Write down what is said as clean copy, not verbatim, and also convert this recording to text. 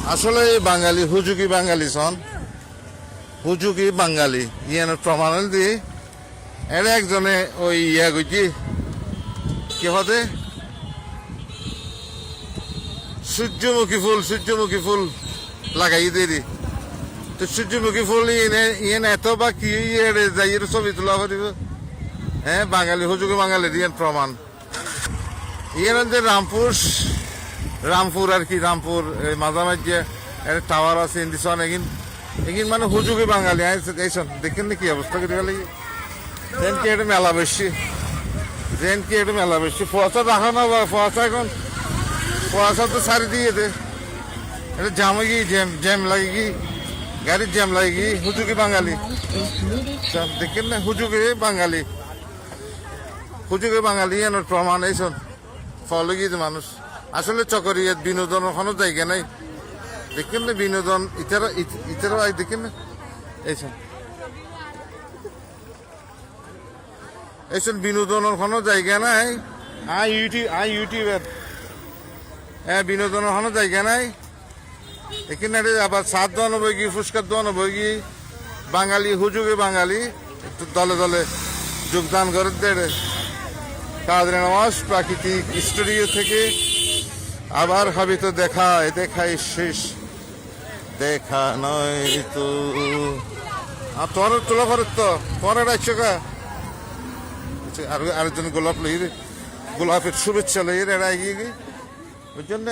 আসলে এই বাঙালি হুজুকি বাঙালি সন হুজুকি বাঙালি ইয়ান প্রমাণ দিয়ে এরা একজনে ওই ইয়া কইছি কি হতে সূর্যমুখী ফুল লাগাই দিয়ে তো সূর্যমুখী ফুল ইয়েন এত বা কি যাই ছবি তোলা পারিব হ্যাঁ বাঙালি হুজুকি বাঙালি ইয়ান প্রমাণ ইয়ান যে রামপুর আর কি রামপুর মাঝামাঝি একটা টাওয়ার আছে ইন্দিসন এগিন মানে হুজুকি বাঙালি এইসন দেখেন না কি অবস্থা করে গেলে যেন কি এটা মেলা বেশি ফসা রাখা না ফসা এখন ফসা তো সারি দিয়ে দে এটা জামে গিয়ে জ্যাম লাগে কি গাড়ির জ্যাম লাগে কি হুজুকি বাঙালি দেখেন না হুজুকি বাঙালি এনার প্রমাণ এইসন ফলে গিয়ে মানুষ আসলে চকরিয়াত বিনোদন ওখানে জায়গা নাই দেখেন না বিনোদন ইতারা দেখেন না এইসব বিনোদনের কোনো জায়গা নাই ইউটিউবের হ্যাঁ বিনোদনের কোনো জায়গা নাই এখানে আবার সাত দোয়ানো বইগি ফুসকার দোয়ানো বইগি বাঙালি হুজুগে বাঙালি একটু দলে দলে যোগদান করে দেড়ে কাদের নামাজ প্রাকৃতিক স্টুডিও থেকে আবার হবে তো দেখাই শেষ দেখা নয় তো তোর তোলা করে তো পরে রাখছো কা আরেকজন গোলাপের শুভেচ্ছা লইয়ে এরা এগিয়ে গিয়ে ওই জন্য